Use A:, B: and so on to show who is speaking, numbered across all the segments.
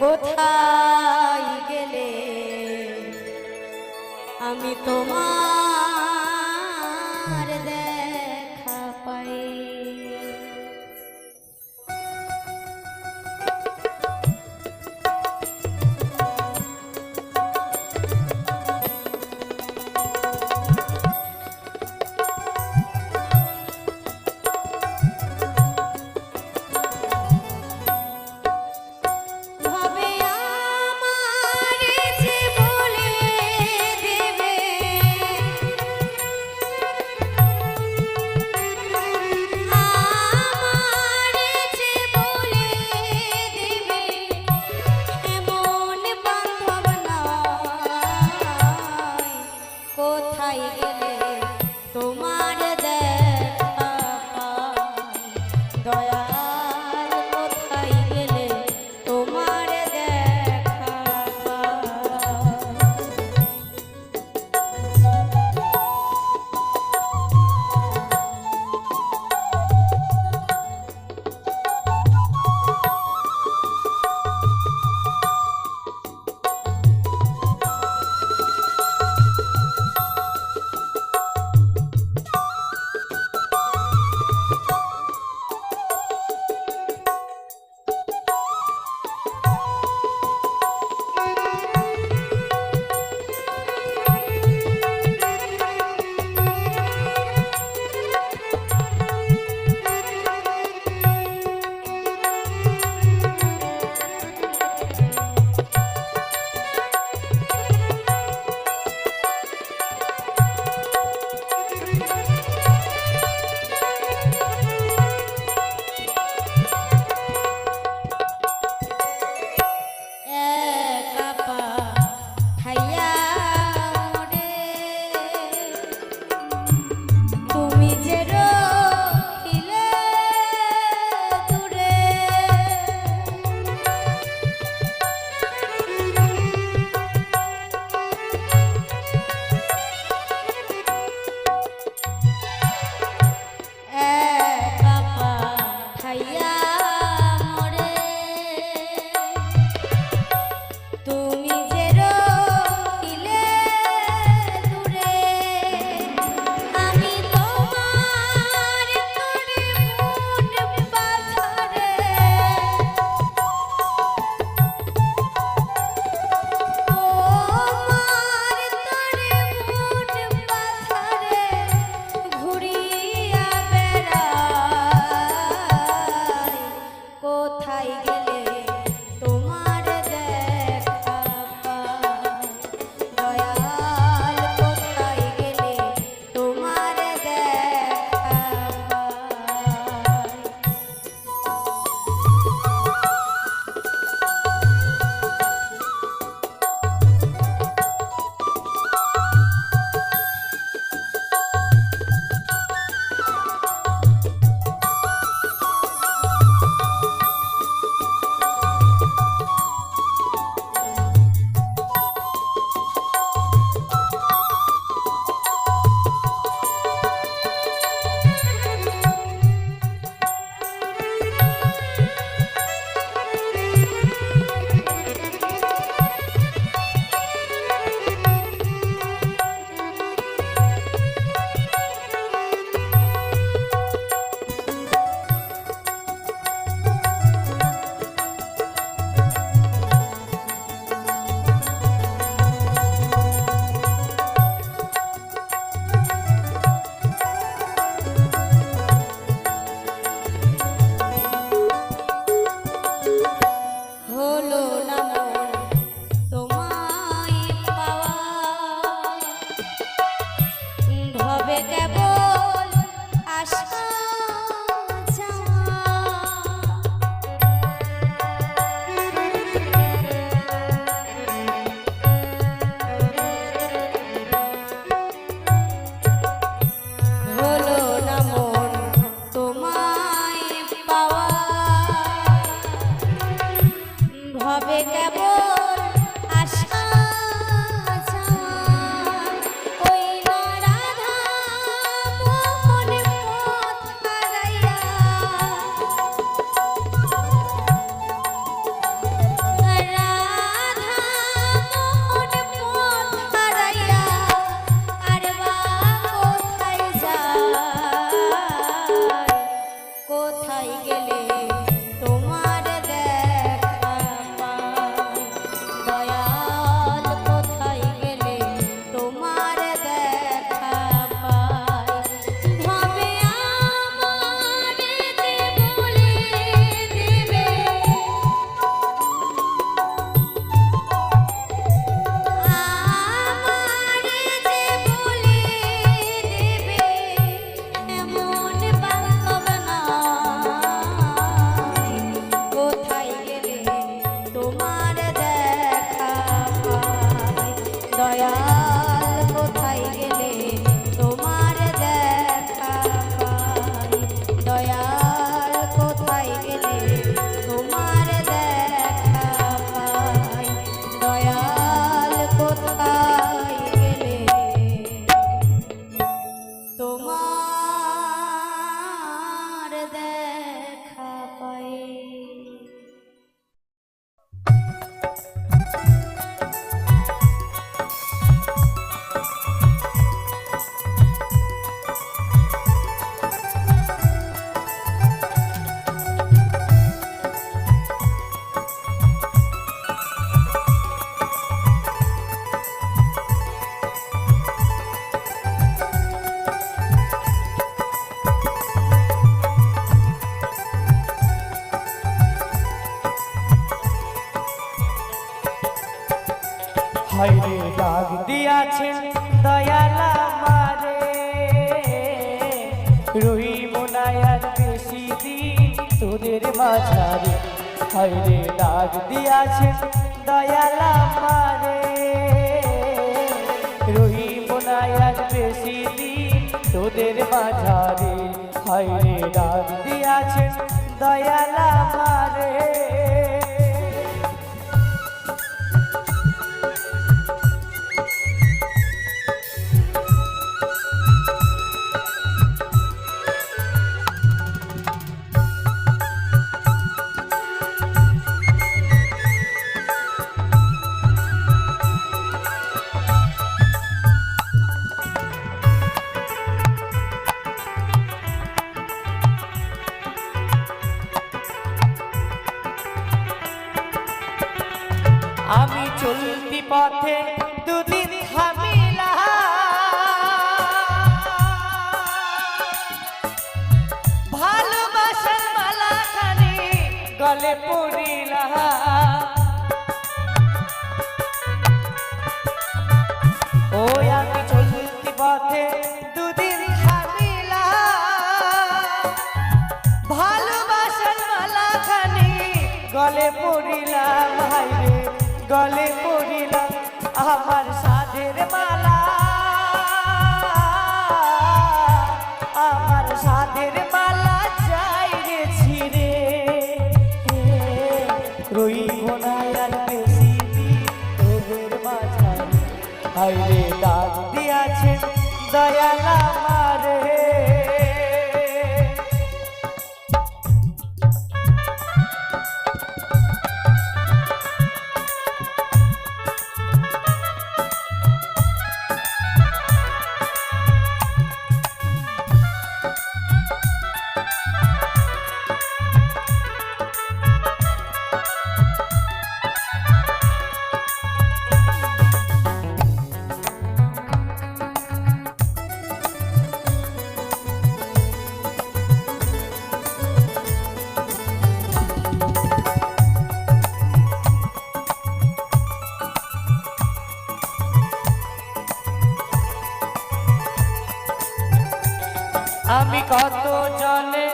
A: কোথায় গেলে আমি তোমার দেখা পাই। কোথায় গেলে তোমার দেখা পাই দয়াল কোথায় গেলে তোমার দেখা পাই ভাবে আমার যে বলে দেবে আমার যে বলে দেবে এমন বাস্তব নয় কোথায় গেলে তোমার দেখা পাই দয়াল কোথায় গেলে তোমার দেখা পাই দয়াল কোথায় গেলে তোমার দেখা পাই দয়াল কোথায় গেলে তোমার দেখা পাই।
B: হায়রে ডাক দিয়াছেন দয়াল আমারে রহিম নাই আর বেশি দিন তোদের মাঝারে হায়রে ডাক দিয়াছেন দয়াল আমারে রহিম নাই আর বেশি দিন তোদের মাঝারে হায়রে ডাক দিয়াছেন দয়াল আমারে আমি চলতি পথে দুদিন থামিলা ভালোবাসার মালা খানি গলে পড়িলা ওই আমি চলতি পথে দুদিন থামিলা ভালোবাসার মালা খানি গলে পড়িলাম হায়রে গলে পড়িলাম আমার সাধের মালা আমার সাধের মালা যাই রে ছিড়ে রইব না আর বেশি দিন তোদের মাঝারে হায়রে ডাক দিয়াছেন দয়াল আমারে আমি কত জনে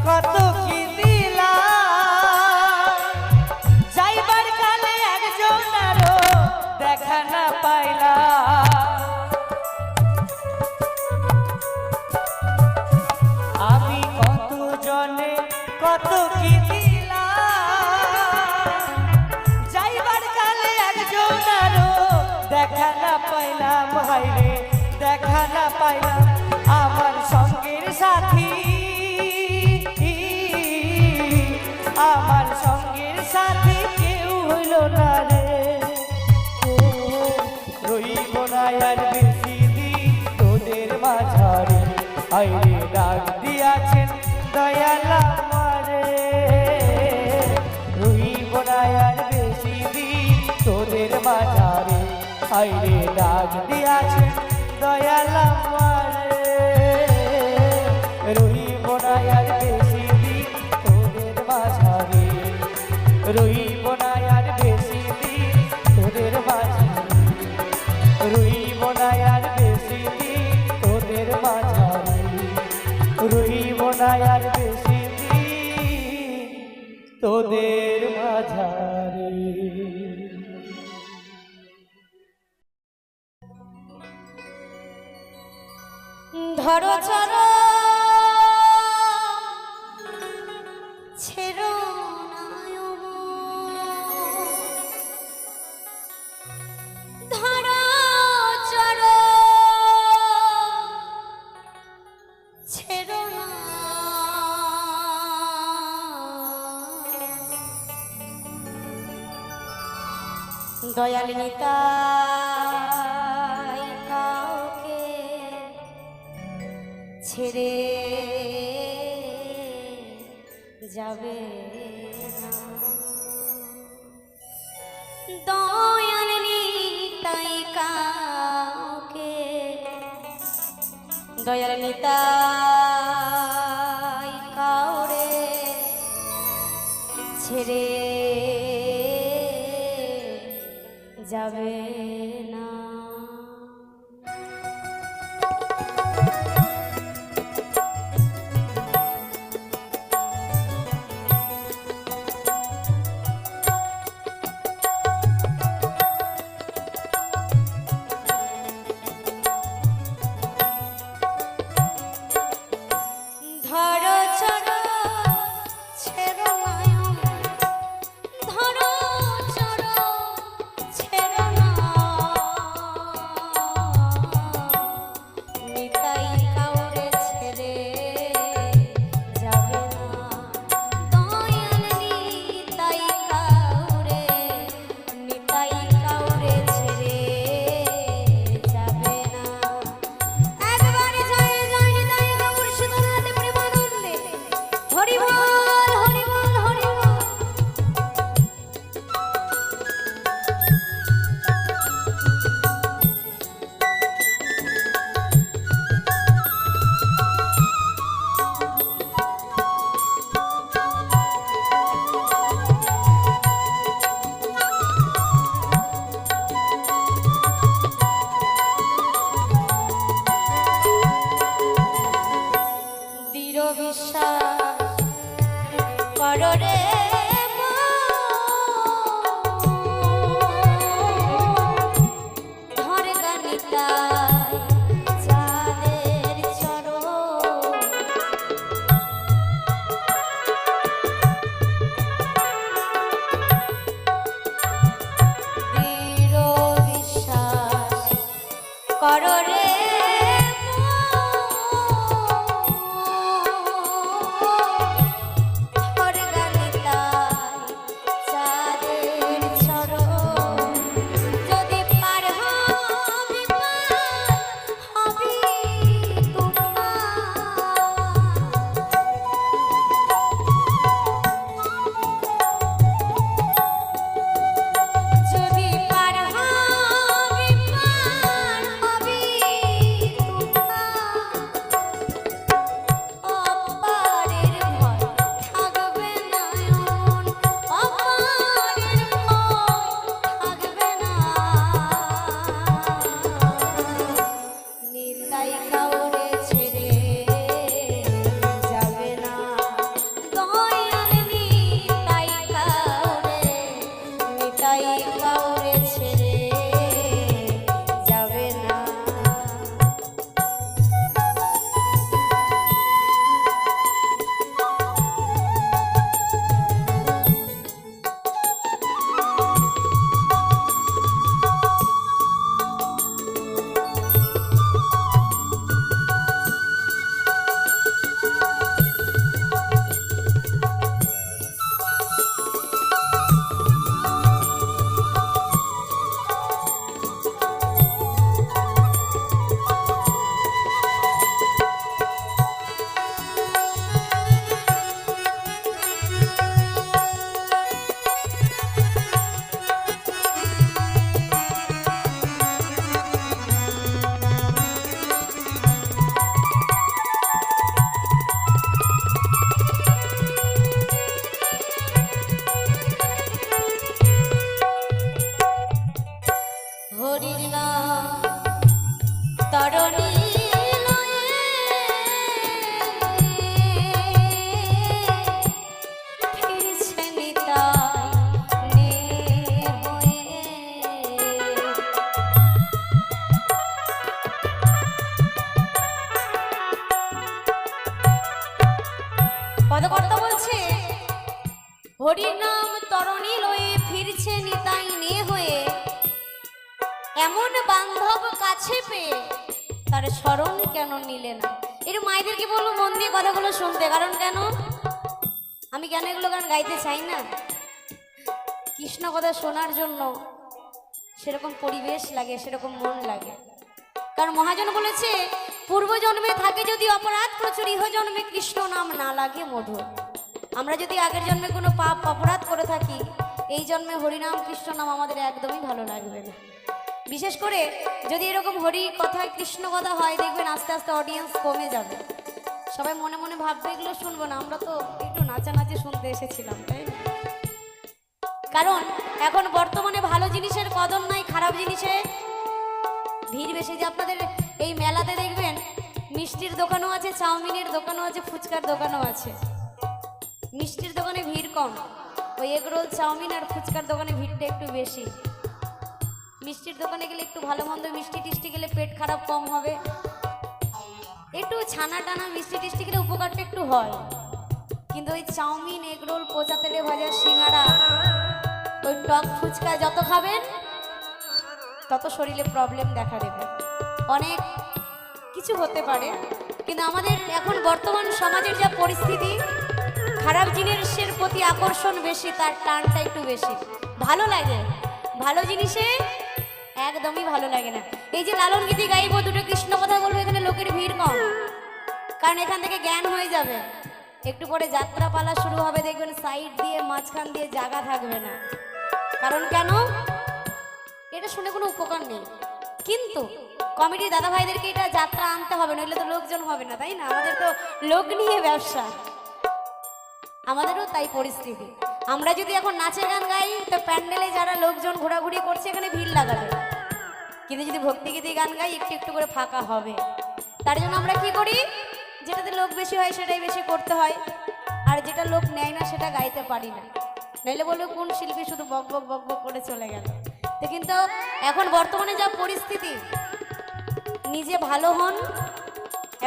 B: কত কি দিলাম যাইবার কালে একজনারও দেখা না পাইলাম আমি কত জনে কত কি দিলাম যাইবার কালে একজনারও দেখা না পাইলাম হায়রে দেখা না পাইলাম আমার সঙ্গের সাথী আমার সঙ্গের সাথী কেউ হইল না রে রইব না আর বেশি দিন তোদের মাঝারে আইরে ডাক দিয়াছেন দয়াল হাইরে ডাক দিয়াছে দয়াল আমারে রইব না আর বেশি দিন তোদের মাঝারে রইব না আর বেশি দিন তোদের মাঝারে রইব না আর বেশি দিন তোদের মাঝারে রইব না আর বেশি দিন তোদের মাঝারে।
A: ধরো চরো ছেড়ো ধরো চরো ছেড়ো না দয়াল নিতাই কাউকে ছেড়ে যাবে না দয়াল নিতাই কাউকে দয়াল নিতাই কাউরে ছেড়ে যাবে না। ধরো চরো ছেড়ো ধরো চরো ছেড়ো না নিতাই কাউরে ছেড়ে যাবে না দয়াল নিতাই কাউরে ছেড়ে যাবে না। একবারে জয় জয় নিতাই গৌর সুধনাতে প্রেমানন্দে হরি বল হরি বল হরি বল। দৃঢ় বিশ্বাস করো রে ধরে গানিতাই চাঁদের চরণ দৃঢ় বিশ্বাস করো রে ধরে গানিতাই পদকর্তা বলছে, হরির নাম তরণী লয়ে ফিরছে নিতাই নে হয়ে, এমন বান্ধব কাছে পেয়ে তার স্মরণ কেন নিলে না। এর মায়েদেরকে বলবো মন দিয়ে কথাগুলো শুনতে, কারণ কেন আমি কেন এগুলো গান গাইতে চাই না, কৃষ্ণ কথা শোনার জন্য সেরকম পরিবেশ লাগে, সেরকম মন লাগে। কারণ মহাজন বলেছে, পূর্ব জন্মে থাকে যদি অপরাধ প্রচুর, ইহ জন্মে কৃষ্ণ নাম না লাগে মধুর। আমরা যদি আগের জন্মে কোনো পাপ অপরাধ করে থাকি, এই জন্মে হরিনাম কৃষ্ণ নাম আমাদের একদমই ভালো লাগবে না। বিশেষ করে যদি এরকম হরি কথা কৃষ্ণ কথা হয়, দেখবেন আস্তে আস্তে অডিয়েন্স কমে যাবে। সবাই মনে মনে ভাববে এগুলো শুনবো না, আমরা তো একটু নাচানাচি শুনতে এসেছিলাম, তাই না? কারণ এখন বর্তমানে ভালো জিনিসের কদর নাই, খারাপ জিনিসে ভিড় বেশি। যে আপনাদের এই মেলাতে দেখবেন মিষ্টির দোকানও আছে, চাউমিনের দোকানও আছে, ফুচকার দোকানও আছে। মিষ্টির দোকানে ভিড় কম, ওই এগরোল চাউমিন আর ফুচকার দোকানে ভিড়টা একটু বেশি। মিষ্টির দোকানে গেলে একটু ভালো মন্দ মিষ্টি টিষ্টি গেলে পেট খারাপ কম হবে, একটু ছানা টানা মিষ্টি টিষ্টি গেলে উপকারটা একটু হয়। কিন্তু ওই চাউমিন, এগরোল, পোচা তেলে ভাজা, সিঙ্গাড়া, ওই টক ফুচকা যত খাবেন তত শরীরে প্রবলেম দেখা দেবে, অনেক কিছু হতে পারে। কিন্তু আমাদের এখন বর্তমান সমাজের যা পরিস্থিতি, খারাপ জিনিসের প্রতি আকর্ষণ বেশি, তার টানটা একটু বেশি। ভালো লাগে, ভালো জিনিসে একদমই ভালো লাগে না। এই যে লালন গীতি গাইবো, দুটো কৃষ্ণ কথা বলবো, এখানে লোকের ভিড় কম, কারণ এখান থেকে জ্ঞান হয়ে যাবে। একটু পরে যাত্রা পালা শুরু হবে, দেখবেন সাইড দিয়ে মাঝখান দিয়ে জায়গা থাকবে না। কারণ কেন, এটা শুনে কোনো উপকার নেই। কিন্তু কমিটির দাদা ভাইদেরকে এটা যাত্রা আনতে হবে, নইলে তো লোকজন হবে না, তাই না? আমাদের তো লোক নিয়ে ব্যবসা, আমাদেরও তাই পরিস্থিতি। আমরা যদি এখন নাচে গান গাই, তো প্যান্ডেলে যারা লোকজন ঘোরাঘুরি করছে এখানে ভিড় লাগাবে। কিন্তু যদি ভক্তিগীতি গান গাই, একটু একটু করে ফাঁকা হবে। তার জন্য আমরা কি করি, যেটাতে লোক বেশি হয় সেটাই বেশি করতে হয়, আর যেটা লোক নেয় না সেটা গাইতে পারি না। নইলে বলবে কোন শিল্পী শুধু বক বক বক বক করে চলে গেল। তো কিন্তু এখন বর্তমানে যা পরিস্থিতি, নিজে ভালো হন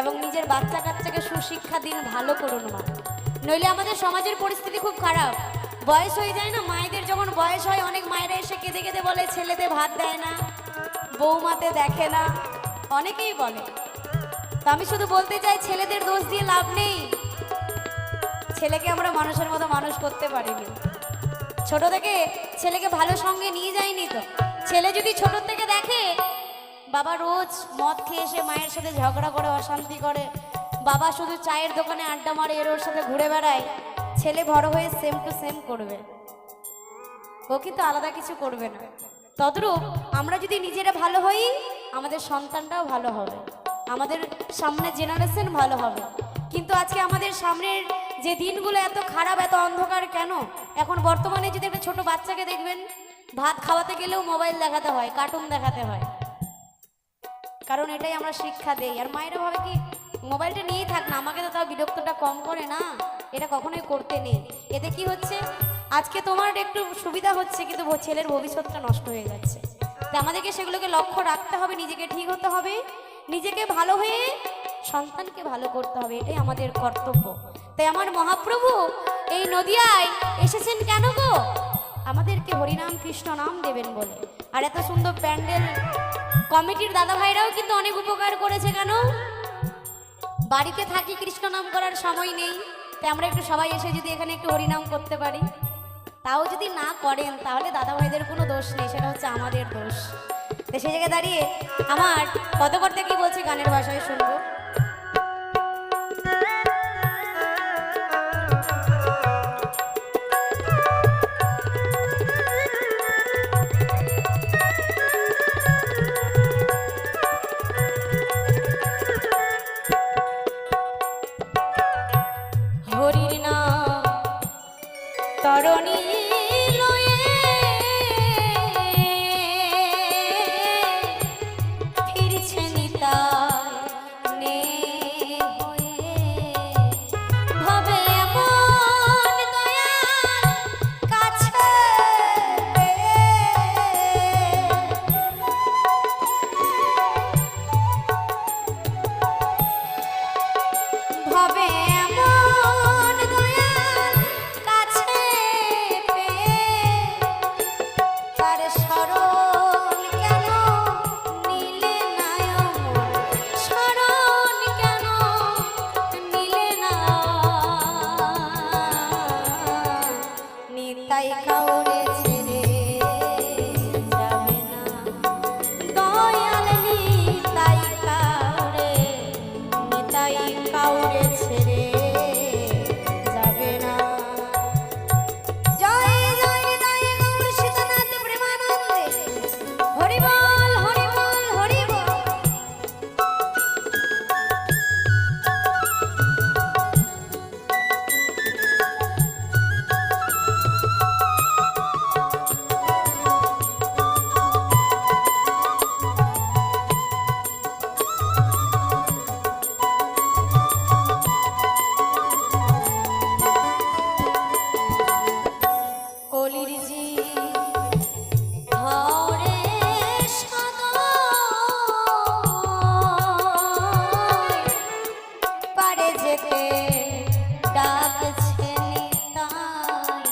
A: এবং নিজের বাচ্চা কাচ্চাকে সুশিক্ষা দিন, ভালো করুন মা। নইলে আমাদের সমাজের পরিস্থিতি খুব খারাপ। বয়স হয়ে যায় না, মায়েদের যখন বয়স হয়, অনেক মায়েরা এসে কেঁদে কেঁদে বলে ছেলেতে ভাত দেয় না, বৌমাতে দেখে না, অনেকেই বলে। তো আমি শুধু বলতে চাই, ছেলেদের দোষ দিয়ে লাভ নেই। ছেলেকে আমরা মানুষের মতো মানুষ করতে পারিনি, ছোট থেকে ছেলেকে ভালো সঙ্গে নিয়ে যায়নি। তো ছেলে যদি ছোট থেকে দেখে বাবা রোজ মদ খেয়ে এসে মায়ের সাথে ঝগড়া করে, অশান্তি করে, বাবা শুধু চায়ের দোকানে আড্ডা মারে, এর ওর সাথে ঘুরে বেড়ায়, ছেলে বড় হয়ে সেম টু সেম করবে, ও কিন্তু আলাদা কিছু করবে না। তদ্রূপ আমরা যদি নিজেরা ভালো হই, আমাদের সন্তানটাও ভালো হবে, আমাদের সামনের জেনারেশন ভালো হবে। কিন্তু আজকে আমাদের সামনের যে দিনগুলো এত খারাপ, এত অন্ধকার কেন? এখন বর্তমানে যদি একটা ছোট বাচ্চাকে দেখবেন, ভাত খাওয়াতে গেলেও মোবাইল দেখাতে হয়, কার্টুন দেখাতে হয়, কারণ এটাই আমরা শিক্ষা দেই। আর মায়েরা ভাবে কি মোবাইলটা নিয়েই থাক না, আমাকে তো তাও বিরক্তটা কম করে না, এটা কখনোই করতে নেই। এতে কি হচ্ছে, আজকে তোমার একটু সুবিধা হচ্ছে, কিন্তু ছেলের ভবিষ্যৎটা নষ্ট হয়ে যাচ্ছে। তাই আমাদেরকে সেগুলোকে লক্ষ্য রাখতে হবে, নিজেকে ঠিক হতে হবে, নিজেকে ভালো হয়ে সন্তানকে ভালো করতে হবে, এটাই আমাদের কর্তব্য। তাই আমার মহাপ্রভু এই নদিয়ায় এসেছেন কেন গো? আমাদেরকে হরিনাম কৃষ্ণ নাম দেবেন বলে। আর এত সুন্দর প্যান্ডেল, কমিটির দাদা ভাইরাও কিন্তু অনেক উপকার করেছে। কেন? বাড়িতে থাকি, কৃষ্ণ নাম করার সময় নেই, তাই আমরা একটু সবাই এসে যদি এখানে একটু হরিনাম করতে পারি, তাও যদি না করেন তাহলে দাদা ভাইদের কোনো দোষ নেই, সেটা হচ্ছে আমাদের দোষ। তো সেই জায়গায় দাঁড়িয়ে আমার পদকর্তা কি বলছে গানের ভাষায় শুনবো। হরির নাম তরণী লয়ে ফিরছে নিতাই নে হয়ে, ভাবে এমন দয়াল কাছে ভাবে এমন নিতাই কাউরে ছেড়ে যাবে না, দয়াল নিতাই কাউরে, নিতাই কাউরে ছেড়ে যাবে না। জয় জয় জয় গৌর সীতানাথ প্রেমানন্দে, হরি বল হরি বল হরি বল। কলির জি হরে সদয় পারে যেতে ডাকছে নিতাই।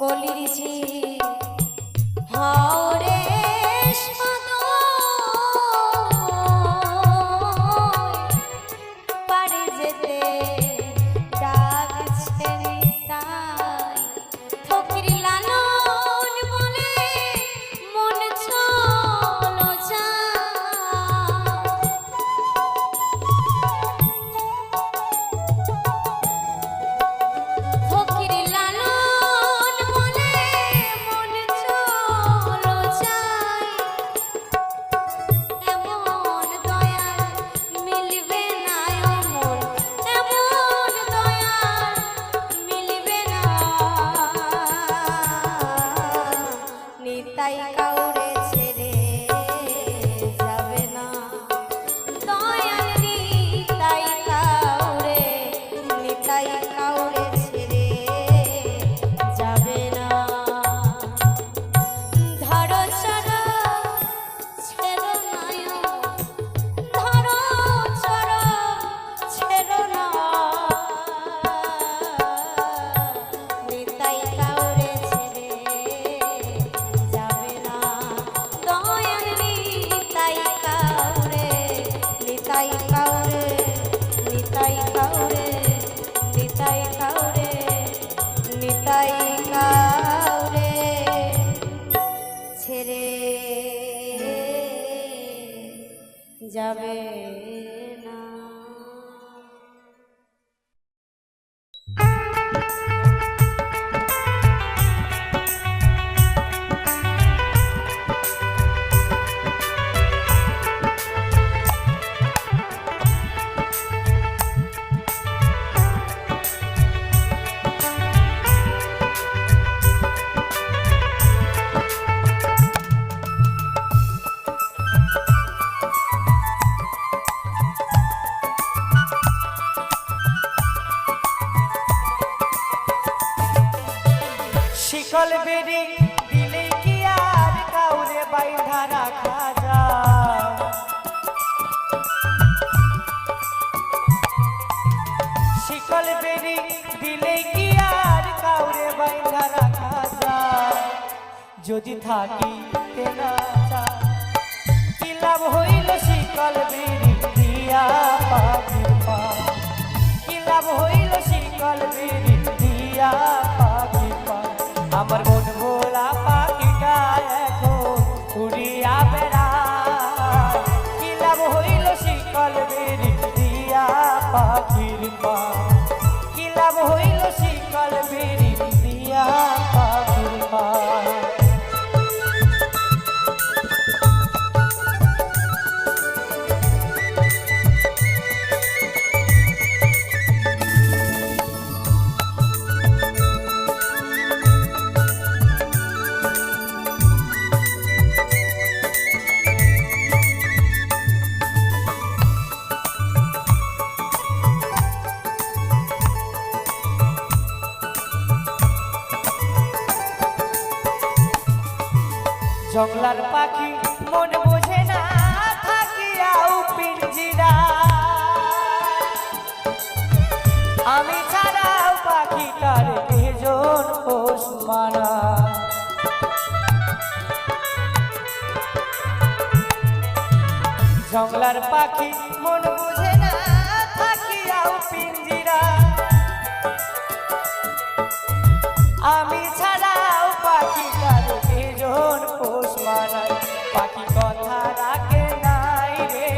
A: কলির জি হরে পারে যেতে ডাকছে নিতাই। ফকির লালন বলে মন চলো যাও, ফকির লালন বলে মন চলো যাই। এমন দয়াল মিলবে না অমন, এমন দয়াল মিলবে না, নিতাই কাউরে ছেড়ে যাবে না, দয়াল নিতাই কাউরে, নিতাই কাউরে ছেড়ে যাবে না। ধরো চরো ছেড়ো নয়ন, ধরো চরো ছেড়ো না, নিতাই কাউরে ছেড়ে যাবে না, দয়াল নিতাই কাউরে, নিতাই কাউরে, নিতাই কাউরে, নিতাই কাউরে, নিতাই কাউরে ছেড়ে যাবে না।
B: শিকল বেরি দিলে কি আর কাউরে বাইন্ধা রাখা যায়? শিকল বেরি দিলে কি আর কাউরে বাইন্ধা রাখা যায়? যদি থাকি না চায়, কি লাভ হইল শিকল বেরি দিয়া পাখির পা? কি লাভ হইল শিকল বেরি দিয়া পাখির পা? আমার মন ভোলা পাখিটা এখন উড়িয়া বেড়ায়। কি লাভ হইল শিকল বেরি দিয়া পাখির পা? কি লাভ হইল শিকল বেরি দিয়া পাখির পা? জংলার পাখি মন বোঝে না থাকিয়াও পিঞ্জিরা, আমি ছাড়াও পাখিটার কেজন পোষ মানা। জংলার পাখি মন বুঝে না থাকিয়াও পিঞ্জিরা আমি ছাড়াও পাখি কারো কেজন পোষ মানায় পাখি কথা রাখে নাই রে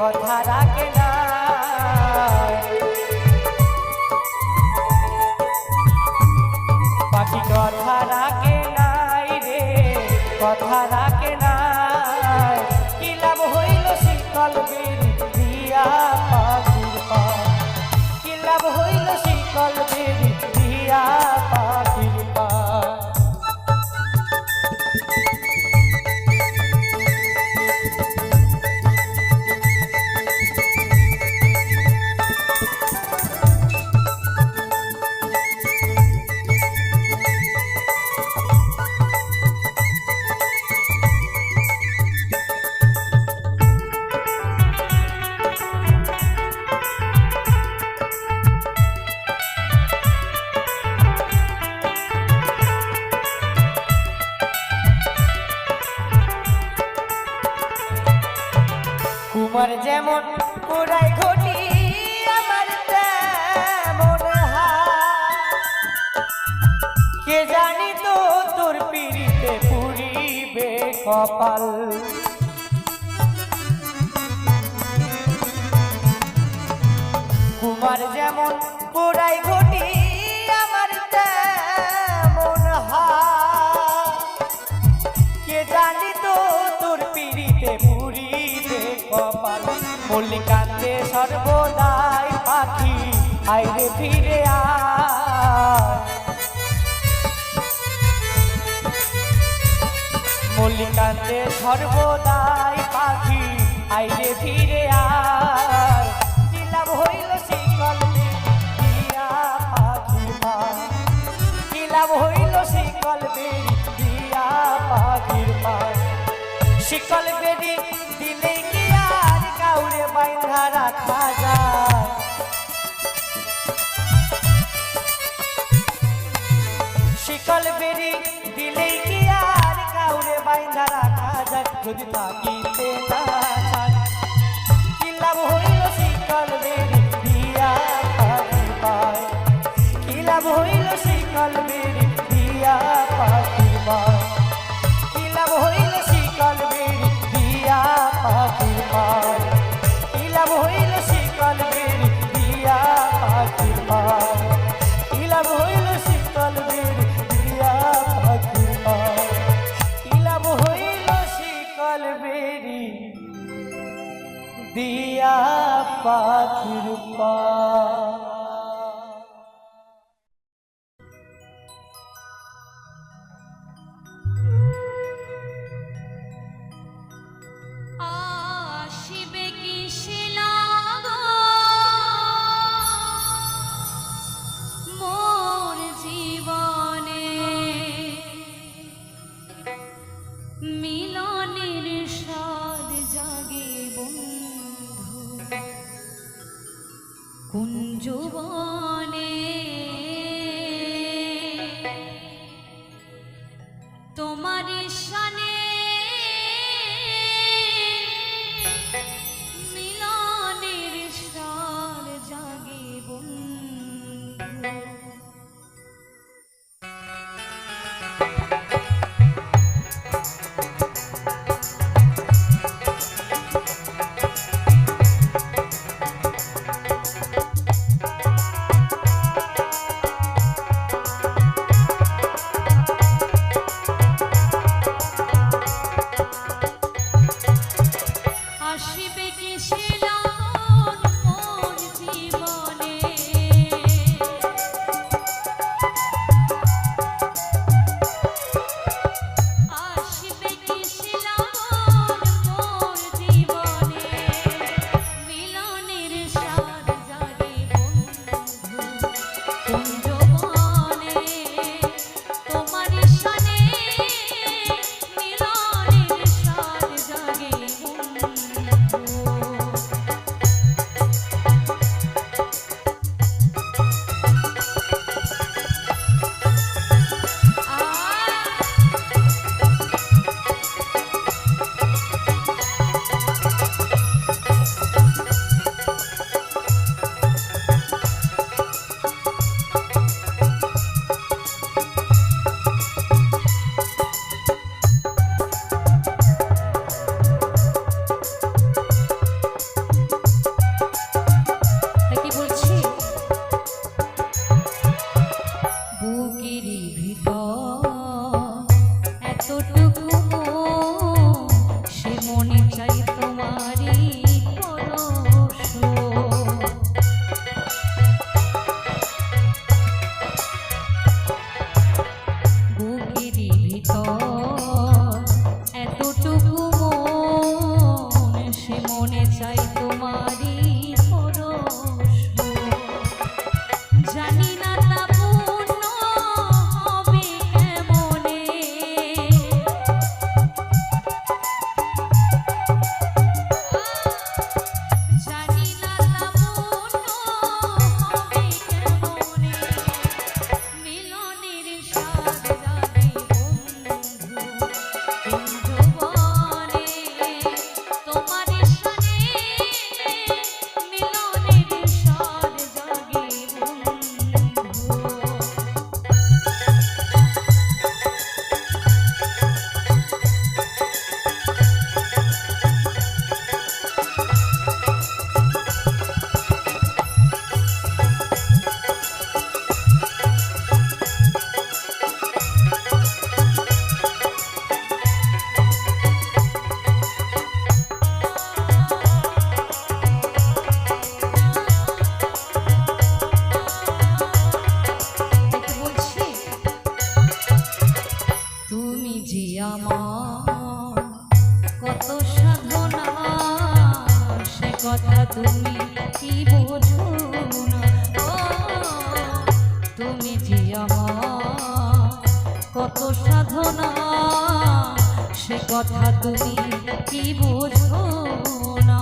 B: কথা রাখে নাই পাখি কথা রাখে নাই রে কথা রাখে নাই কি লাভ হইল শিকল বেরি দিয়া পাখির পা কি লাভ হইল শিকল বেরি দিয়া পাখির পা কুমার যেমন পুরাই ঘটি আমার তেমন কে জানি তো তোর পিড়িতে পুরিবে কপাল কুমার যেমন পুরাই ঘটি আমার তেমন কে জানি তো তোর পিড়িতে পুরিবে কপাল মল্লিকান্তে সর্বদাই পাখি আইরে ফিরে আয় মল্লিকান্তে সর্বদাই পাখি আইরে ফিরে আয় কি লাভ হইল শিকল দিয়া পাখি পা কি লাভ হইল শিকল বেরি দিয়া পাখির পা শিকল বেরি দিলে কি আর কাউরে বাইন্ধা রাখা যায় শিকল বেরি দিলে কি আর কাউরে বাইন্ধা রাখা যায় যদি থাকিতে না চায় কি লাভ হইল শিকল বেরি দিয়া পাখির পায় কি লাভ হইল শিকল বেরি দিয়া পাখির পায় কি লাভ হইল শিকল বেরি দিয়া পাখির পায় কি লাভ হইল শিকল বেরি দিয়া পাখির পায় কি লাভ হইল শিকল বেরি দিয়া পাখির পায় কি লাভ হইল শিকল বেরি দিয়া পাখির পায়
A: আসিবে কি শিলাগ মোর জীবনে মিলনের স্বাদ জাগে বন্ধু কুঞ্জবনে তোমার শানে মিলনের স্বাদ জাগে বন্ধু কত সাধনা সে কথা তুমি কি বোঝো না। ও তুমি যে আমার কত সাধনা সে কথা তুমি কি বোঝো না।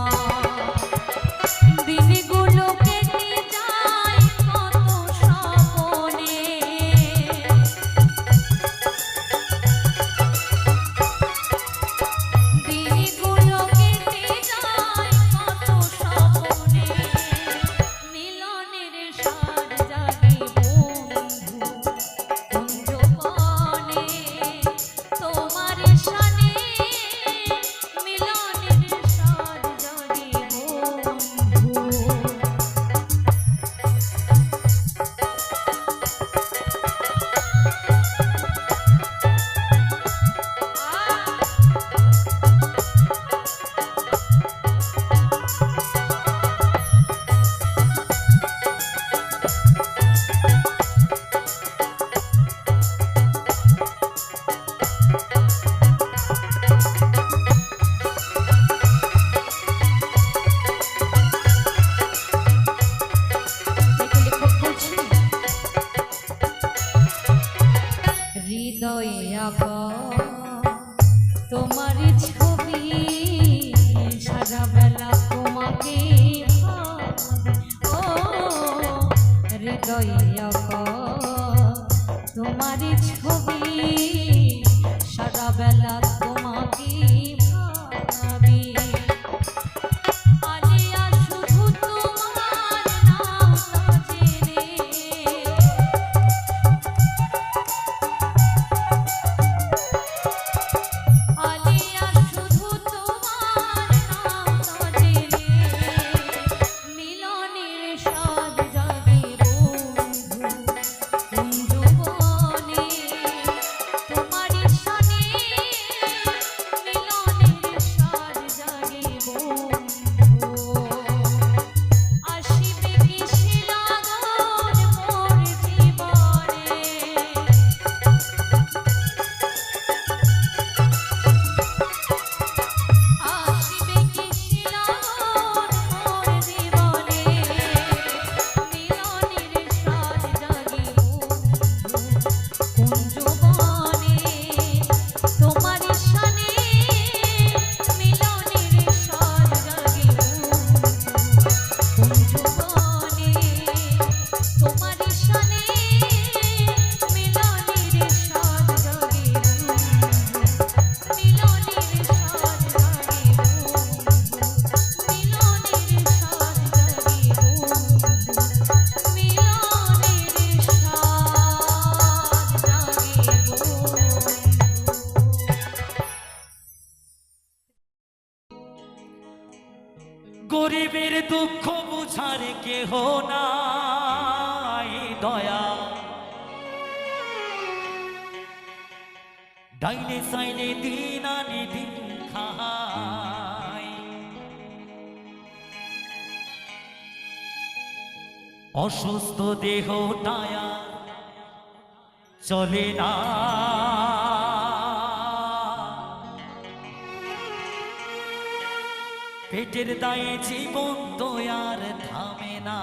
A: দিনগুলো কেটে যায় কত স্বপনে, দিনগুলো কেটে যায় কত স্বপনে, মিলনের সার জাগে বন্ধু কুঞ্জবনে, তোমার শানে মিলনের সার জাগে বন্ধু। হৃদয়ে আঁকা তোমার ছবি, সারা বেলা তোমাকে ভাবি। ও হৃদয়ে আঁকা তোমার ছবি, সারা বেলা তোমাকে ভাবি। আলিয়া শুধু তোমার নামটা জেনে, আলিয়া শুধু তোমার নামটা জেনে, মিলনের স্বাদ জাগে বন্ধু কুঞ্জবনে, তোমার শানে মিলনের স্বাদ জাগে বন্ধু। আসিবে কি সে লাগন মোর জীবনে, আসিবে কি সে লাগন মোর জীবনে, মিলনের স্বাদ জাগে বন্ধু কুঞ্জবনে, তোমার শানে মিলনের স্বাদ জাগে বন্ধু কুঞ্জবনে, তোমার শানে মিলনের স্বাদ জাগে বন্ধু, মিলনের স্বাদ জাগে বন্ধু, মিলনের স্বাদ জাগে বন্ধু, মিলনের স্বাদ জাগে বন্ধু।
B: গরিবের দুঃখ বুঝার কেহ নাই দয়া, ডাইনে সাইনে দিন আনি দিন খাই, অসুস্থ দেহ টায়া চলে না, পেটের দায়ে জীবন দয়ার থামে না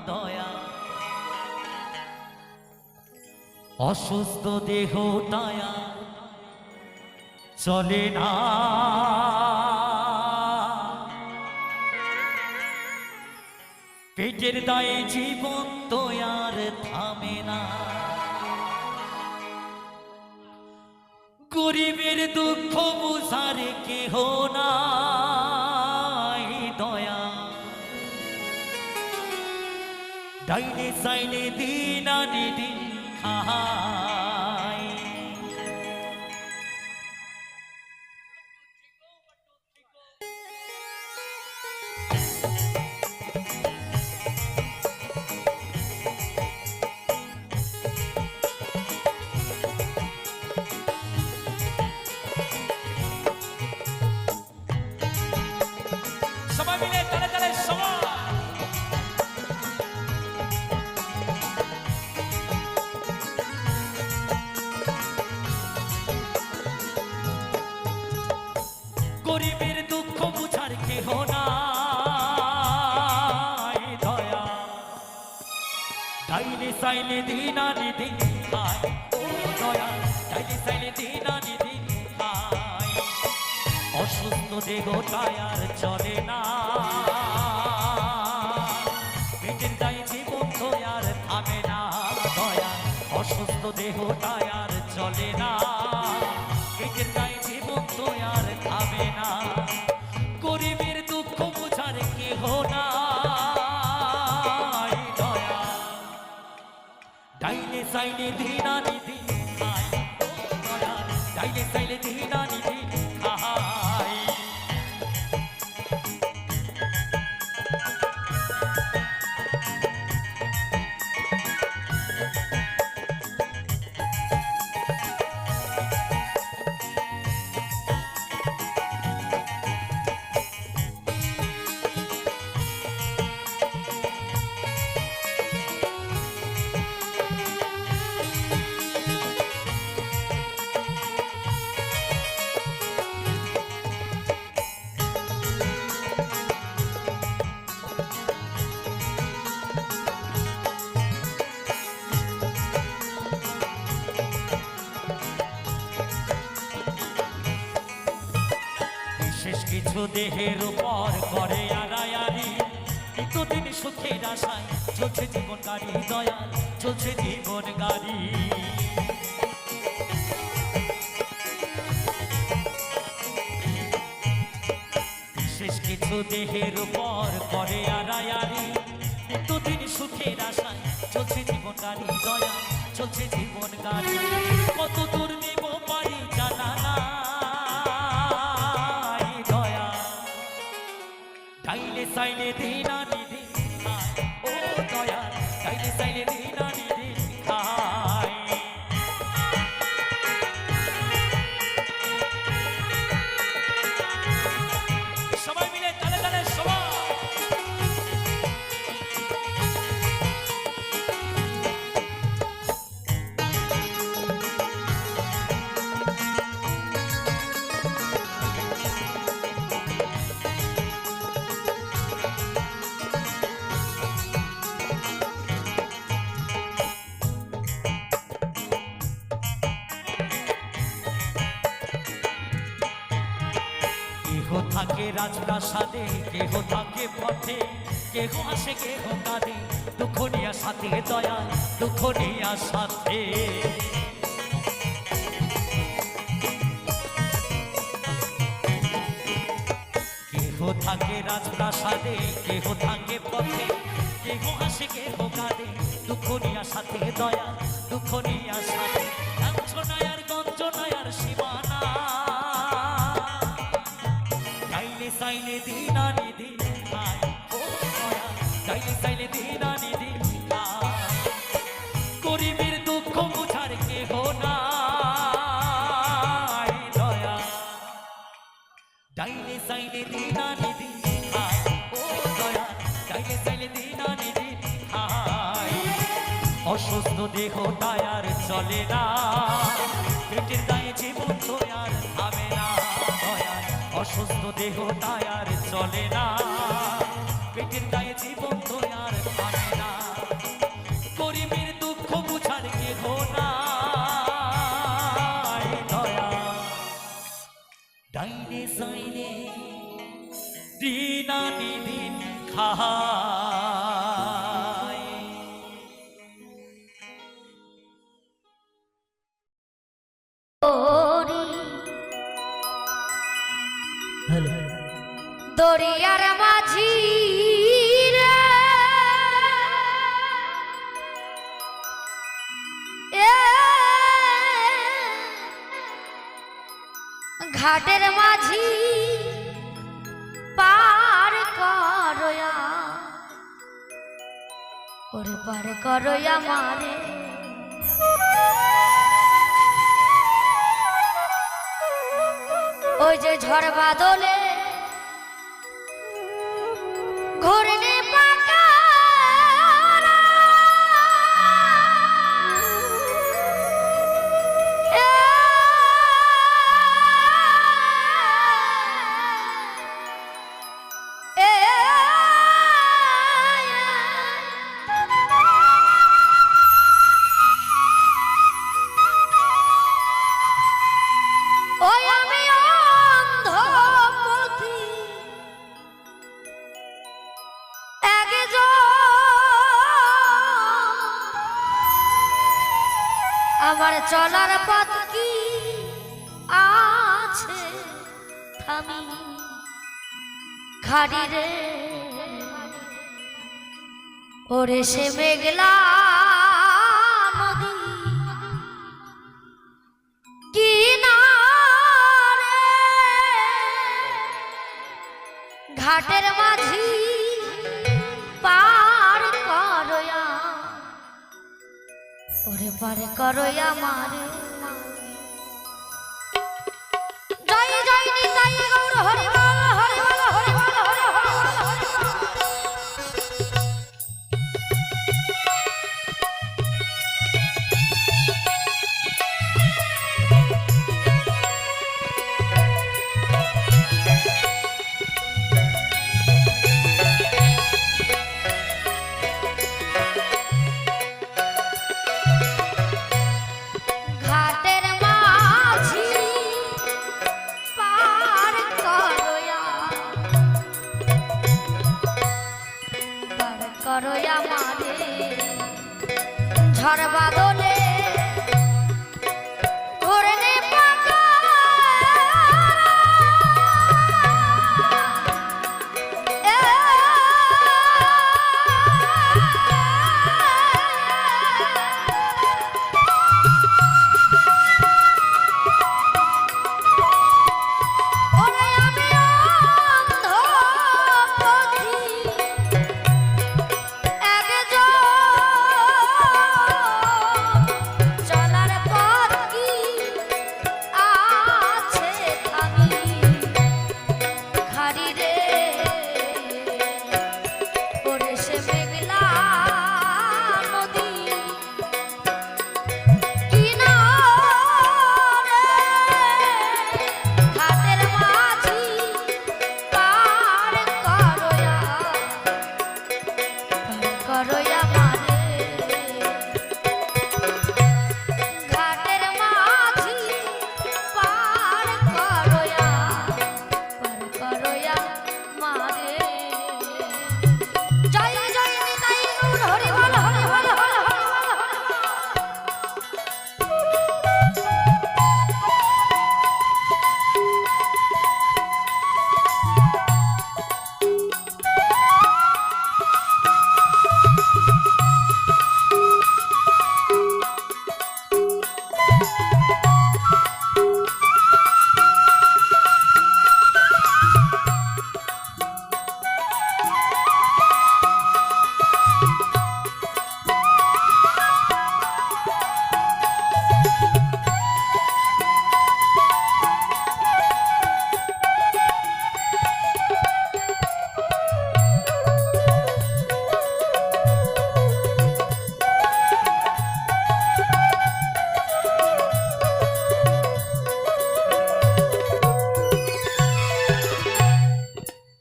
B: দয়া, অসুস্থ দেহ টায়া চলে না, পেটের দায়ে জীবন দয়ার থামে না। গরিবের দুঃখ বুঝার কেহ নাই দয়া, ডাইনে সাইনে দিন আনি দিন খাই, সবাই মিলে তালে তালে সবাই
C: সাইলে দিন আনি দিন খায় ও দয়াল ডাইলে সাইলে দিন আনি দিন খায় অসুস্থ দেহটায় আর চলে না পেটের দায়ে জীবন তো আর থামে না দয়াল অসুস্থ দেহটায় আর চলে না পেটের দায়ে জীবন তো আর থামে না গরিবের দুঃখ বোঝার কেহ নাই দয়াল ডাইলে সাইলে দিন আনি দিন খায় ও দয়াল ডাইলে সাইলে দিন আনি দিন খায় বিশেষ কিছু দেহের উপর করে আড়ায়ারি নিত্যদিন সুখের আশায় চলছে জীবন গাড়ি দয়াল চলছে জীবন গাড়ি বিশেষ কিছু দেহের উপর করে আড়ায়ারি নিত্যদিন সুখের আশায় চলছে জীবন গাড়ি দয়াল চলছে জীবন গাড়ি কত দূর নেব পারি জানা না ডাইলে সাইলে দিন আনি দিন খায় ও দয়াল ডাইলে সাইলে দিন আনি দিন খায় সবাই মিলে তালে তালে সবাই কেহ থাকে রাজপ্রাসাদে কেহ থাকে পথে কেহ আসে কেহ কাঁদে দুঃখ নিয়া সাথে দয়াল দুঃখ নিয়া সাথে কেহ থাকে রাজপ্রাসাদে কেহ থাকে পথে কেহ আসে কেহ কাঁদে দুঃখ নিয়া সাথে দয়াল দুঃখ নিয়া সাথে লাঞ্ছনায়ার গঞ্জনায়ার সীমানা ডাইলে সাইলে দিন আনি দিন খায় ও দয়াল ডাইলে সাইলে দিন আনি দিন খায় গরিবের দুঃখ বোঝার কেহ নাই দয়াল ডাইলে সাইলে দিন আনি দিন খায় ও দয়াল ডাইলে সাইলে দিন আনি দিন খায় অসুস্থ দেহটায় আর চলে না পেটের দায়ে জীবন তো আর থামে না দয়াল অসুস্থ দেহটায় আর চলে না পেটের দায়ে জীবন তো আর থামে না গরিবের দুঃখ বুঝার কেহ নাই দয়াল ডাইলে সাইলে দিন আনি দিন খায়
A: দরিয়ার মাঝি রে ঘাটের মাঝি পার করয়া ওরে পার করয়া মারে ওই যে ঝড় বাদলে ঘুরলে পাকা চলার পথ কি আছে থামি খাড়ি রে ওরে সে মেঘলা নদী কিনারে ঘাটের মাঝি পার করয়া ওরে পার করয়া মারে জয় জয় নিতাই গৌর হরি বল হরি বল হরি বল হরি বল হরি বল। ঘাটের মাঝি পার করয়া মারে ঝড় বাদলে ঘোরে নে পাকা ওরে আমি অন্ধ পথি চলার পথ কি আছে থামি খাড়ি রে ওরে সে মেঘলা নদী কিনারে ঘাটের মাঝি পার করয়া মারে ঘাটের মাঝি পার করয়া মারে জয় জয় নিতাই গৌর হরি বল হরি বল হরি বল হরি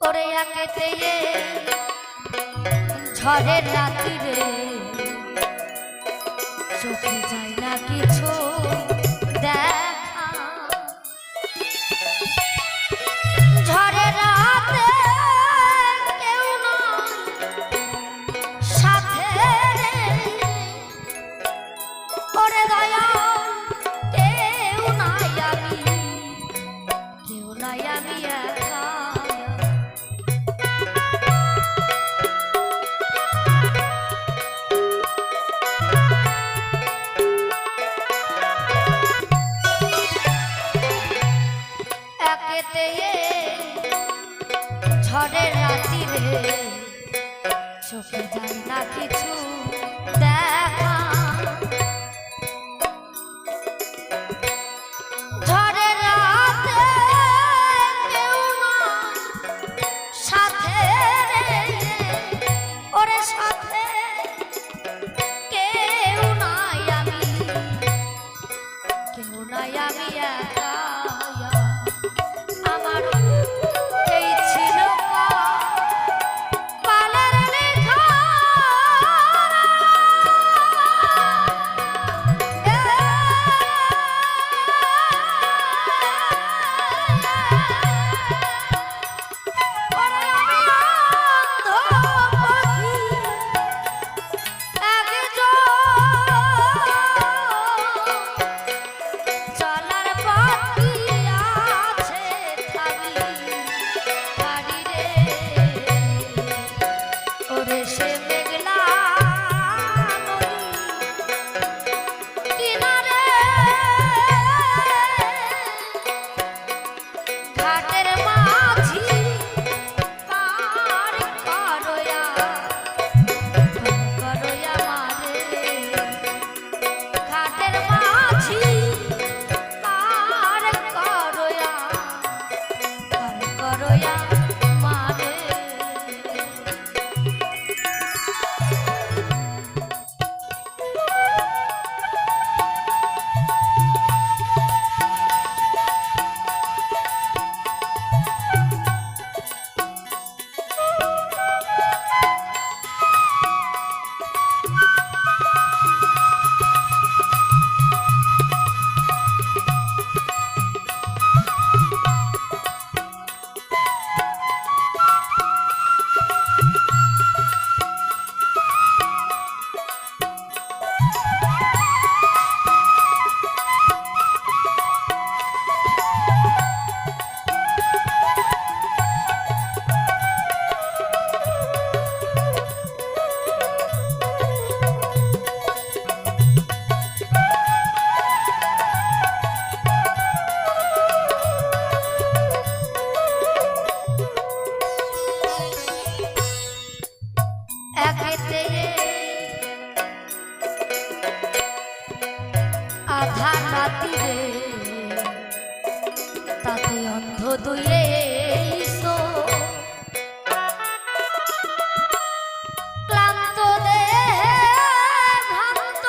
A: ওরে একেতে ঝড়ের রাতি রে চোখে যায় না কিছু দেখা ঝড়ের রাতে কেউ না সাথে রে ওরে দয়া কেউ নাই আমি একা একেতে ঝড়ের রাতি রে চোখে যায় না কিছু দেখা ঝড়ের রাতে কেউ না সাথে রে ওরে সাথে কেউ নাই আমি একা আমার এই ছিল পালের লেখা ঘাটের মাঝি পার করয়া করয়া মারে ঘাটের মাঝি পার করয়া করয়া মারে একেতে আধা রাতিরে তাতে অন্ধ দুয়ে ক্লান্ত দেহে ভ্রান্ত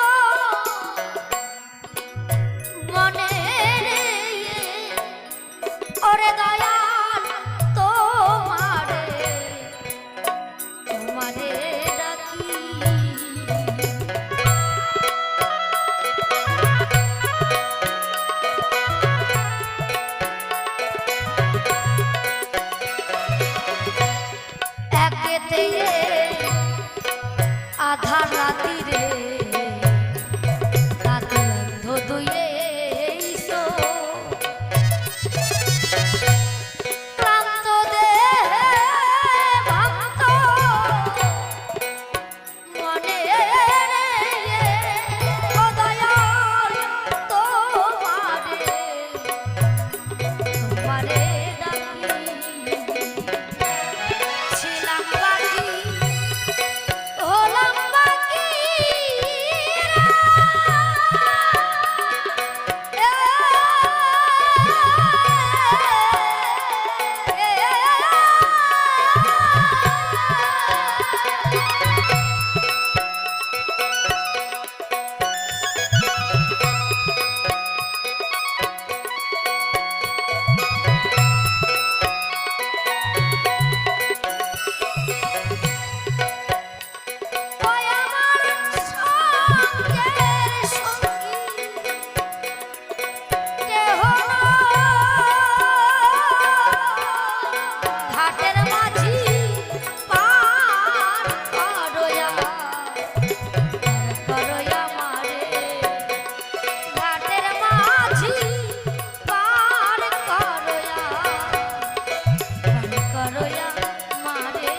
A: মনে ওরে দয়াল তোমারে তোমারে ডাকি একেতে আধা রাতিরে তাতে অন্ধ দুয়ে ক্লান্ত দেহে ভক্ত মনে ও দয়াল তোমারে তোমারে ডাকি ছিলাম বাকি হলাম বাকি ওই আমার সঙ্গের সঙ্গী কেহ ঘাটের মাঝি পার করয়া করয়া মারে ঘাটের মাঝি পার করয়া করয়া মারে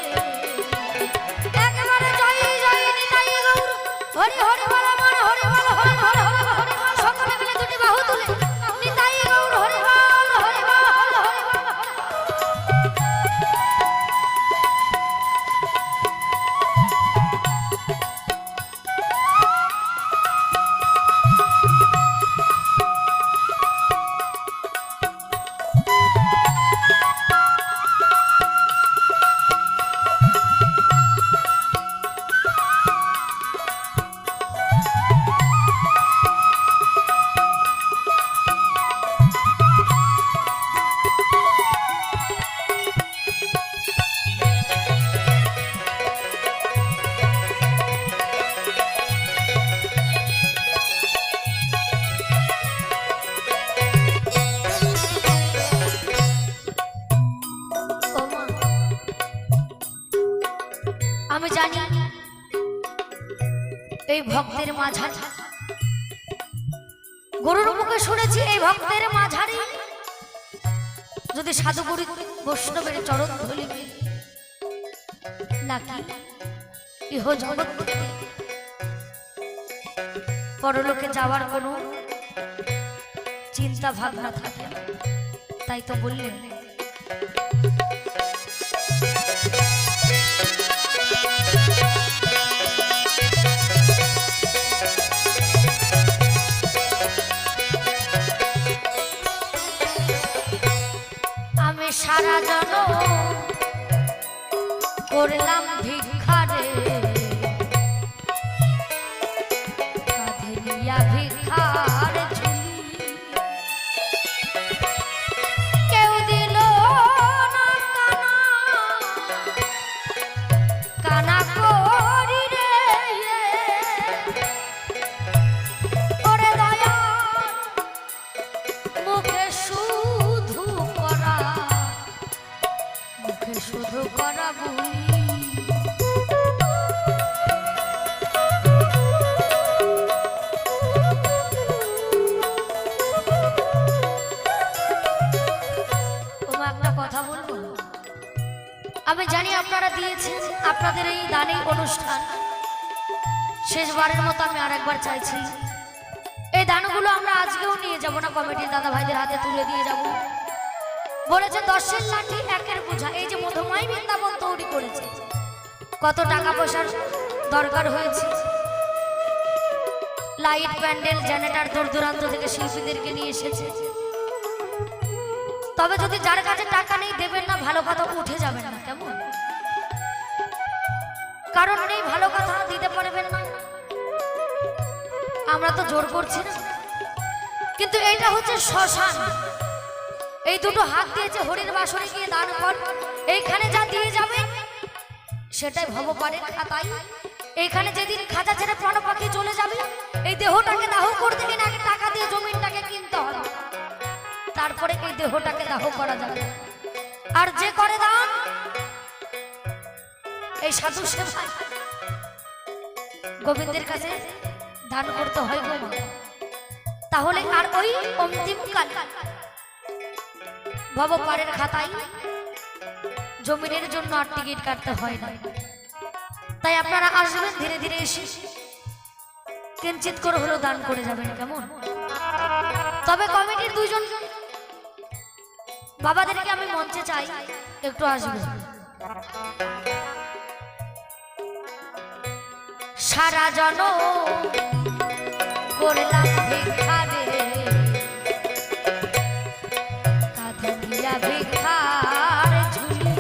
A: একেবারে জয় জয় নিতাই গৌর হরি হরি বল মন হরি বল হরি হরি হরি হরি বল সকলে মিলে দুটি বাহু তুলে নিতাই গৌর হরি বল হরি বল হরি বল আমি জানি এই ভক্তের মাঝারি গুরুর মুখে শুনেছি এই ভক্তের মাঝারি যদি সাধুগুরু বৈষ্ণবের চরণ ধরিবে নাকি ইহ জগৎ থেকে পরলোকে যাওয়ার কোনো চিন্তা ভাবনা থাকে না। তাই তো বললেন আমি সারা জনম করলাম ভিক্ষারে, কাঁধে নিয়া ভিক্ষার ঝুলি, কেউ দিল না কানা, কানা করি রে ওরে দয়া, মুখে শুধু করা, মুখে শুধু করা বলি। একটা কথা বলবো, আমি জানি আপনারা দিয়েছেন, আপনাদের এই দানের অনুষ্ঠান শেষবারের মতো আমি আরেকবার চাইছি, এই দানগুলো আমরা আজকেও নিয়ে যাব না, কমিটির দাদা ভাইদের হাতে তুলে দিয়ে যাব। বলেছে 10-এর লাঠি 1-এর বোঝা। এই যে মধুময় বৃন্দাবন তৈরি করেছে, কত টাকা পয়সার দরকার হয়েছে, লাইট, প্যান্ডেল, জেনারেটর দূর দূরান্ত থেকে শিল্পীদেরকে নিয়ে এসেছে। তবে যদি যার কাছে টাকা নেই দেবেন না, ভালো কথা উঠে যাবেন না, কেমন? কারণ নেই, ভালো কথা দিতে পারবেন না, আমরা তো জোর করছি না। কিন্তু এটা হচ্ছে শ্মশান, এই দুটো হাত দিয়েছে হরির বাসরে গিয়ে দান কর, এইখানে যা দিয়ে যাবে সেটাই ভবপারের খাতায়। এইখানে যেদিন খাঁচা ছেড়ে প্রাণ পাখি চলে যাবে, এই দেহটাকে দাহ করতে গেলে আগে টাকা দিয়ে জমিনটাকে কিনতে হবে, তারপরে এই দেহটাকে দাহ করা যাবে। আর যে করে দান এই সাধু সেবা গোবিন্দের কাছে দান করতে হয় গো মা, তাহলে আর ওই অন্তিমকাল ভবপারের খাতায় জমিনের জন্য আর টিকিট কাটতে হয় না। তাই আপনারা আসবেন, ধীরে ধীরে এসে কিঞ্চিত করে হলেও দান করে যাবেন, কেমন? তবে কমিটির 2 জন বাবাদেরকে আমি মঞ্চে চাই, একটু আসবেন। সারা জনম করলাম ভিক্ষারে, কাঁধে নিয়া ভিক্ষার ঝুলি,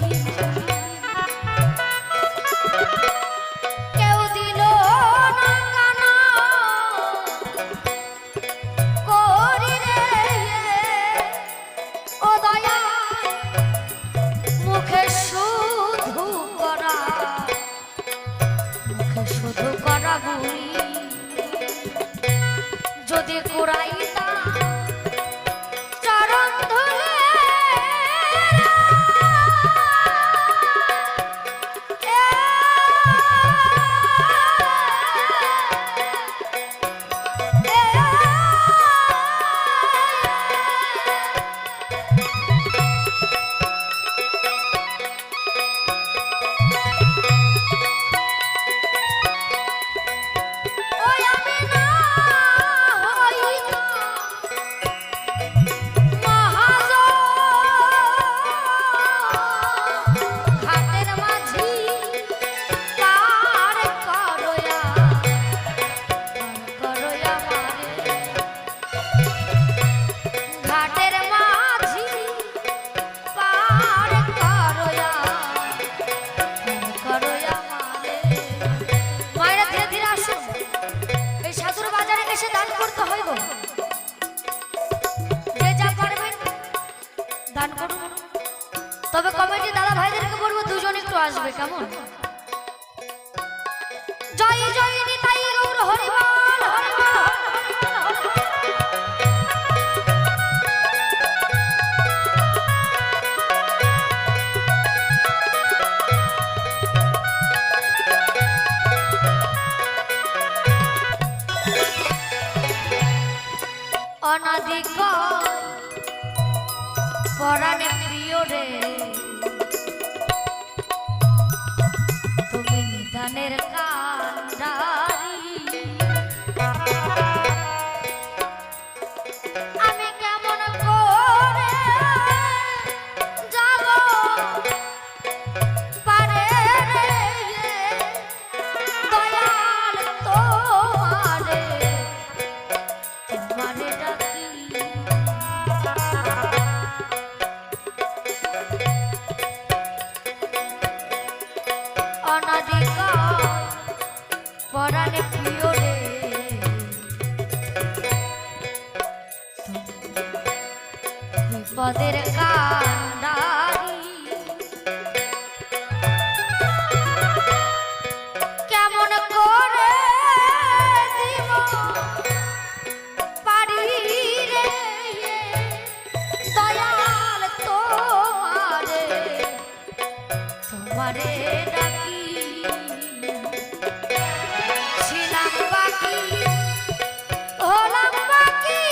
A: কেউ দিল না কানা করি রে ও দয়া, মুখে শুধু করা, মুখে শুধু করা বলি। যদি কুড়াইতা চরণ ধুলে দান করুন। তবে কমিটি দাদা ভাইদেরকে বলবো 2 জন একটু আসবে, কেমন? জয় জয় নিতাই গৌর হরিবল হরিবল। অনাদিক পরাণে প্রিয় রে, তুমি নিদানের কান্ডারি, আমি কেমন করে যাব তোমারে ডাকি ছিলাম বাকি হলাম বাকি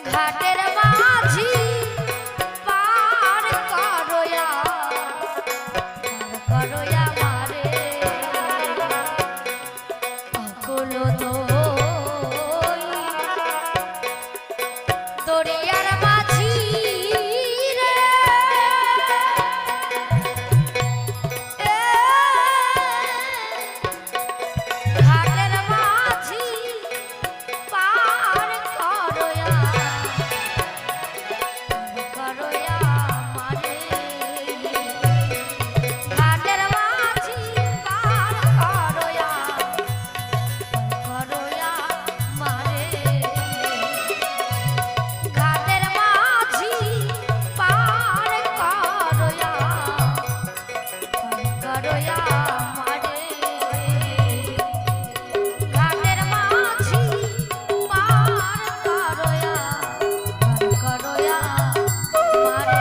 A: ঘাটের মাঝি পার করয়া করয়া মারে অকুল দরিয়ার মাঝি রে ঘাটের মাঝি পার করয়া করয়া মারে ঘাটের মাঝি পার করয়া করয়া মারে ঘাটের মাঝি পার করয়া করয়া মারে ঘাটের মাঝি পার করয়া করয়া মারে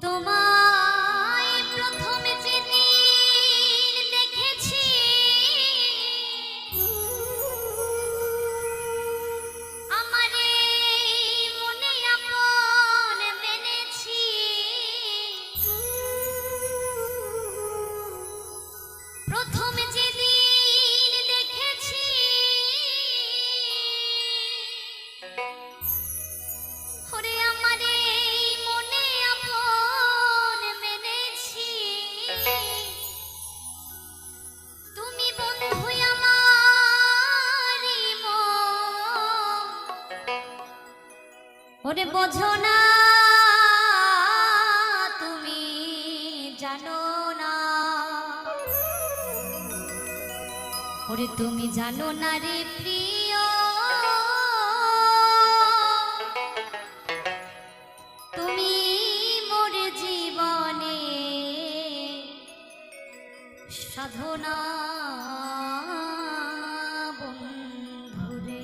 A: তোমায় প্রথম যেদিন দেখেছি আমারে মনে আপন মেনেছি প্রথম যেদিন দেখেছি ওরে আমারে মনে আপন মেনেছি তুমি বন্ধু আমারি মন ওরে বোঝো না তুমি জানো না ওরে তুমি জানো না রে প্রিয় তুমি মোর জীবনে সাধনা বন্ধুরে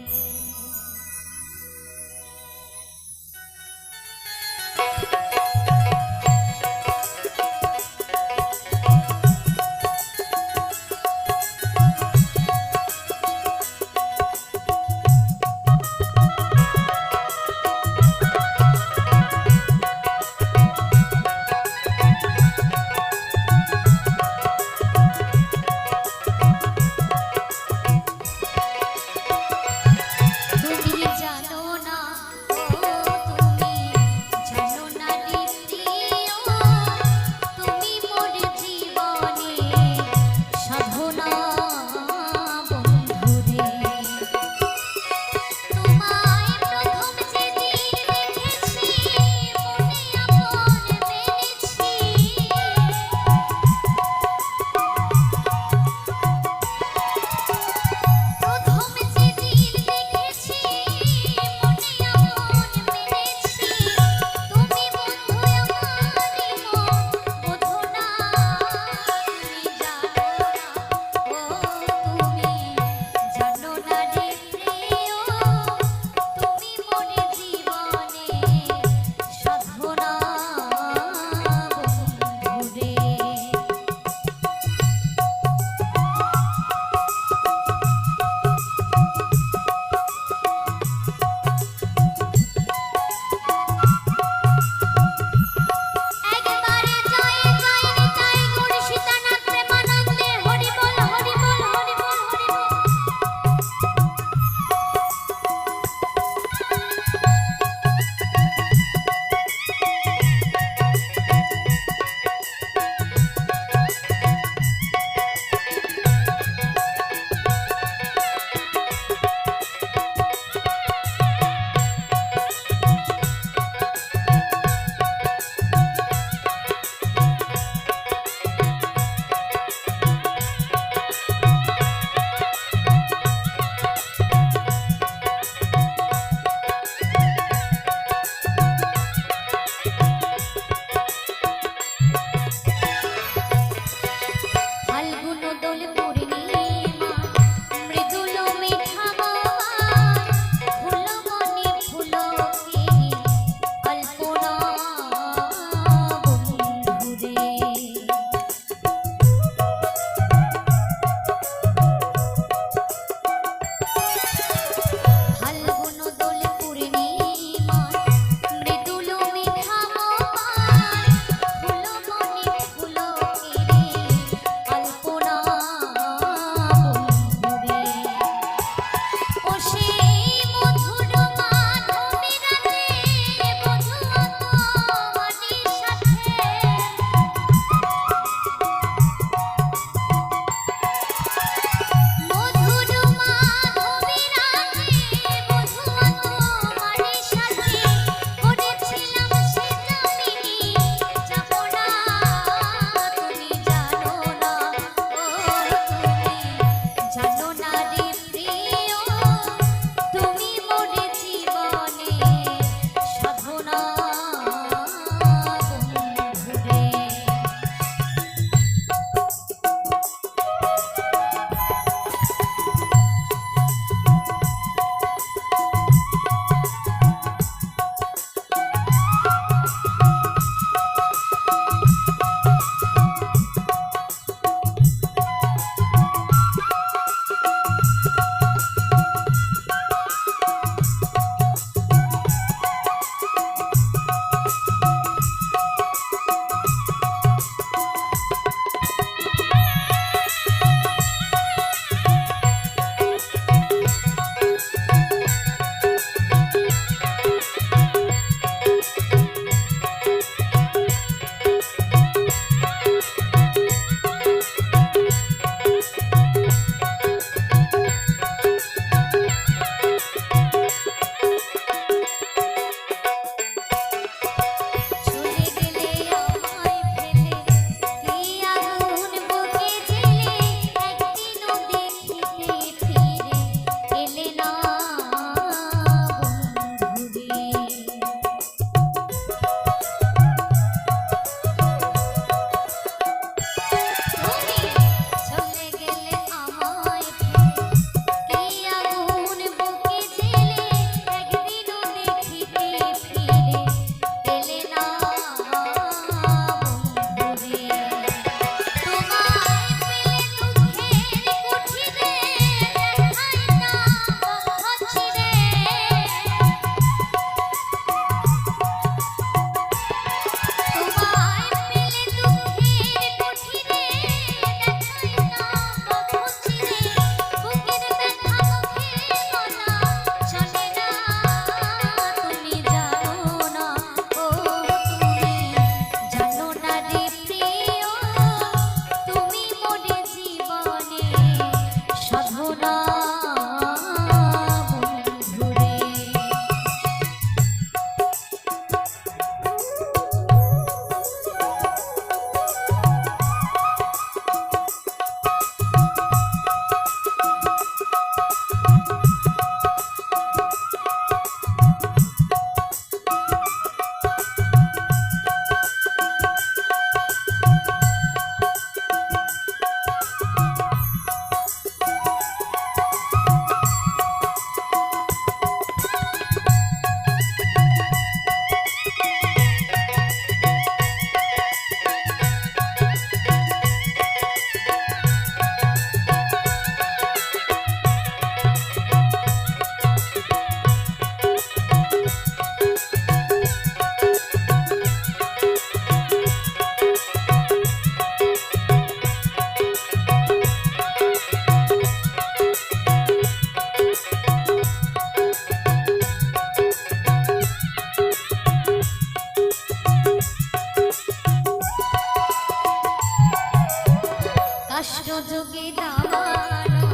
A: দাবানো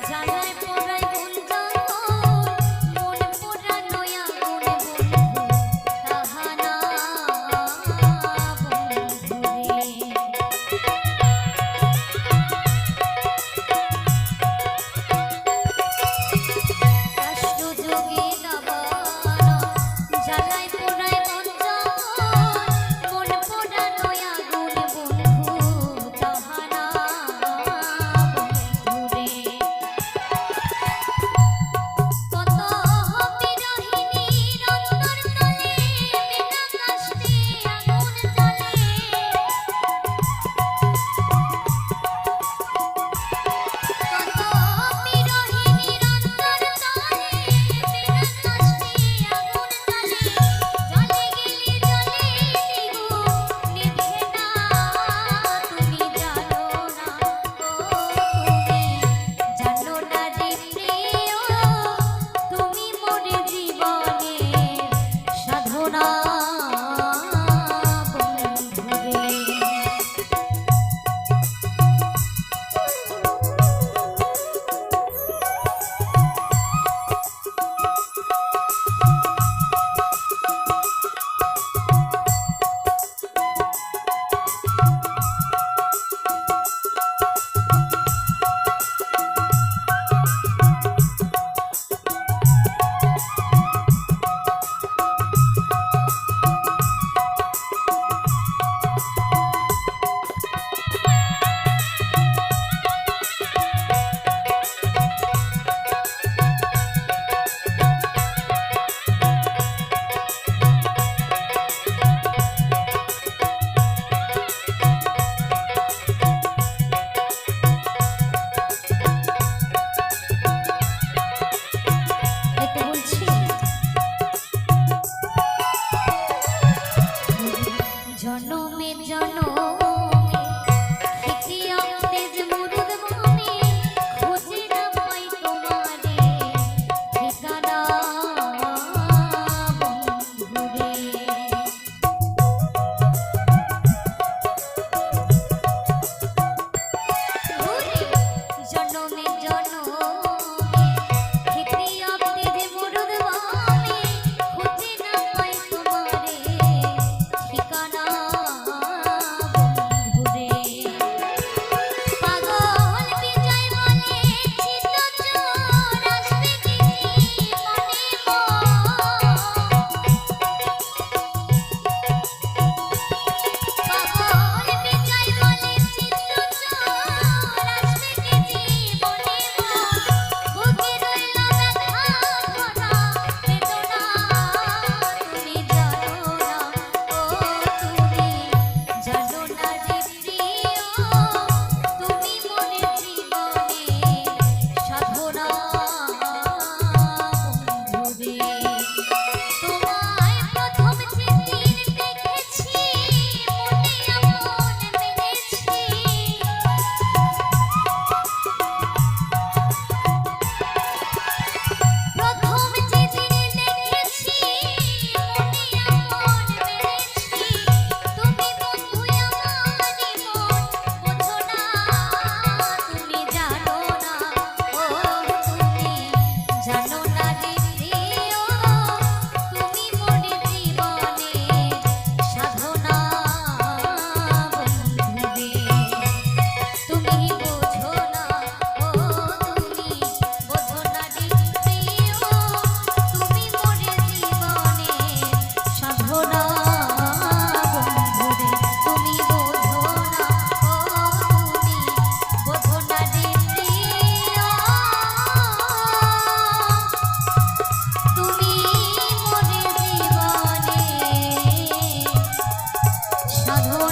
A: জানায় পোড়ায় গুঞ্জন মন পোড়ানো আগুন বন্ধু তাহানা বন্ধুরে কাষ্টযোগে দাবানো জানায় পোড়ায় গুঞ্জন মন পোড়ানো আগুন বন্ধু তাহানা বন্ধুরে কত বিরহিণীর অন্তরতলে বিনা কষ্টে আগুন জ্বলে কত বিরহিণীর অন্তরতলে বিনা কষ্টে আগুন জ্বলে জ্বলে গেলে জ্বলে দ্বিগুণ নিভে না তুমি জানো না জানো না রে প্রিয় তুমি মোর জীবনের সাধনা বন্ধুরে দেখতে বলছি জনমে জনমে খিটিয়াম তেজ মুরুদ বনে খুঁজে না পাই তোমারে ঠিকানা বন্ধুরে জনমে জনমে খিটিয়াম তেজ মুরুদ বনে খুঁজে না পাই তোমারে ঠিকানা বন্ধুরে পাগল বিজয় বলে চিত চোর আসবে কি মনে পাগল বিজয় বলে চিত চোর আসবে কি জীবনে বুকে রইল ব্যথা ভরা বেদনা তুমি জানো না তুমি জানো না রে প্রিয় তুমি মোর জীবনের সাধনা বন্ধুরে তোমায় প্রথম যেদিন দেখেছি মনে এমন মেনেছি প্রথম যেদিন দেখেছি মনে এমন মেনেছি তুমি বন্ধু আমারই মন বোঝো না তুমি জানো না তুমি জানো না রে প্রিয় তুমি মোর জীবনের সাধনা বন্ধুরে তুমি বোঝো না তুমি বোঝো না রে প্রিয় তুমি মোর জীবনের সাধনা বন্ধুরে তুমি বোঝো না তুমি বোঝো না রে প্রিয় তুমি মোর জীবনের সাধনা